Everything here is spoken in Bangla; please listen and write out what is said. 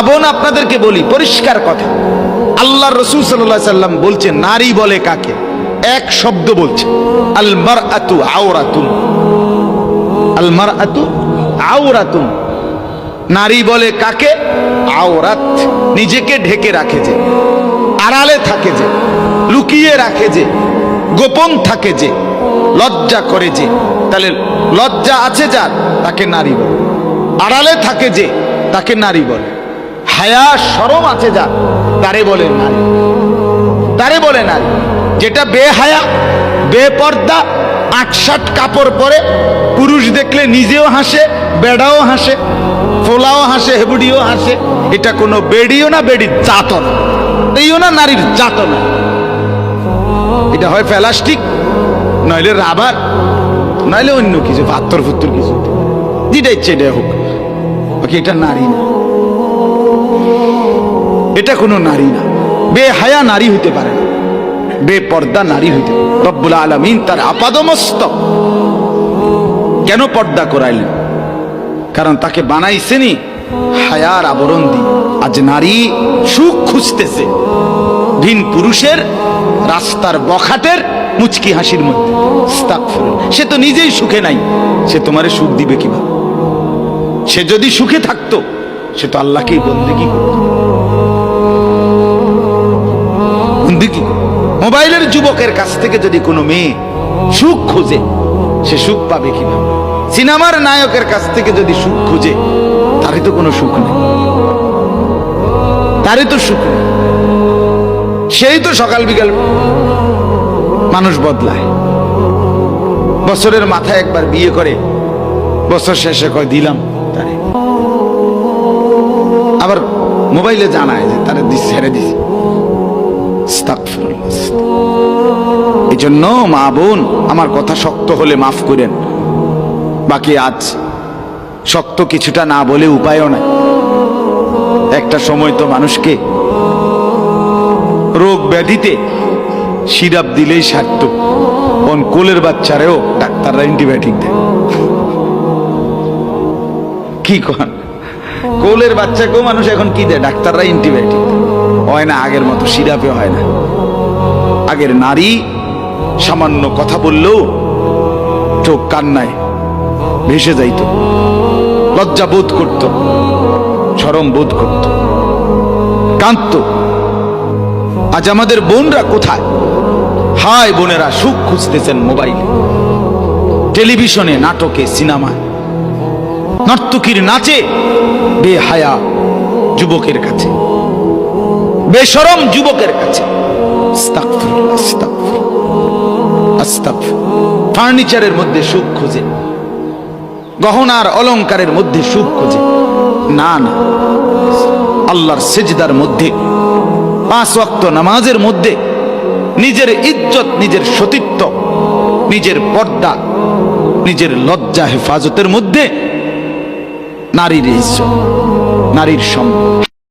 বোন আপনাদেরকে বলি পরিষ্কার কথা, আল্লাহ রাসূল সাল্লাল্লাহু আলাইহি সাল্লাম বলছেন নারী বলে কাকে? এক শব্দ বলছে, আল মারআতু আওরাতুন। আল মারআতু আওরাতুন, নারী বলে কাকে? আওরাত, নিজেকে ঢেকে রাখে যে, আড়ালে থাকে যে, লুকিয়ে রাখে যে, গোপন থাকে যে, লজ্জা করে যে। তাহলে লজ্জা আছে যার, তাকে নারী বলে। আড়ালে থাকে যে, তাকে নারী বলে। হায়া শরম আছে যার, তারে বলে নারী, তারে বলে নারী। যেটা বেহায়া, বেপর্দা, আটসাট কাপড় পরে, পুরুষ দেখলে নিজেও হাসে, বেড়াও হাসে, ফোলাও হাসে, হেবুডিও হাসে, এটা কোনো বেড়িও না, বেড়ির জাতও না, এইও না, নারীর জাতও না। এটা হয় প্লাস্টিক, নইলে রাবার, নইলে অন্য কিছু, পাথর ফুত্তর কিছু, যেটা ইচ্ছে এটা হোক, ওকে এটা নারী না, এটা কোনো নারী না। বেহায়া নারী হইতে পারে না, বেপর্দা নারী হইতে। রব্বুল আলামিন তার আপাদমস্তক কেন পর্দা করাইলেন? কারণ তাকে বানাইছেনি হায়ার আবরণ দিয়ে। আজ নারী সুখ খুঁজতেছে ভিন পুরুষের রাস্তার বখাটের মুচকি হাসির মধ্যে। আস্তাগফিরুল্লাহ। সে তো নিজেই সুখে নাই, সে তোমারে সুখ দিবে কিভাবে? সে যদি সুখে থাকতো, সে তো আল্লাহকেই বন্দেগী করত। বন্দেগী। মোবাইলের যুবকের কাছ থেকে যদি কোনো মেয়ে সুখ খোঁজে, সে সুখ পাবে কিভাবে? সিনেমার নায়কের কাছ থেকে যদি সুখ খোঁজে, তারই তো কোনো সুখ নেই, তারই তো সুখ নেই। সেই তো সকাল বিকাল মানুষ বদলায়, বছরের মাথায় একবার বিয়ে করে, বছর শেষে কয় দিলাম তারে, আবার মোবাইলে জানায় যে তারে ছেড়ে দিছি। এই জন্য মা বোন, আমার কথা শক্ত হলে মাফ করেন, বাকি আজ শক্ত কিছুটা না বলে উপায়ও নাই। একটা সময় তো মানুষকে রোগ ব্যাধিতে সিরাপ দিলেই সারত, কোলের বাচ্চারেও ডাক্তাররা অ্যান্টিবায়োটিক দেয়। কি কন? কোলের বাচ্চাকেও মানুষ এখন কি দেয়? ডাক্তাররা অ্যান্টিবায়োটিক। হয় না আগের মতো, সিরাপে হয় না। আগের নারী সামান্য কথা বললেও চোখ কান্নায় ভেসে যাইত, লজ্জা বোধ করত, শরম বোধ করত, কাঁদত। আজ আমাদের বোনরা কোথায়? হায় বোনেরা, সুখ খুঁজতেছেন মোবাইলে, টেলিভিশনে, নাটকে, সিনেমায়, নর্তকীর নাচে, বেহায়া যুবকের কাছে, বেশরম যুবকের কাছে। আস্তাগফিরুল্লাহ, আস্তাগফিরুল্লাহ, আস্তাগফিরুল্লাহ। ফার্নিচারের মধ্যে সুখ খোঁজে, গহনার অলংকারের মধ্যে সুখ খোঁজে। না না, আল্লাহর সিজদার মধ্যে, 5 ওয়াক্ত নামাজের মধ্যে, নিজের ইজ্জত, নিজের সতীত্ব, নিজের পর্দা, নিজের লজ্জা হেফাজতের মধ্যে নারীর ইজ্জত, নারীর সম্মান।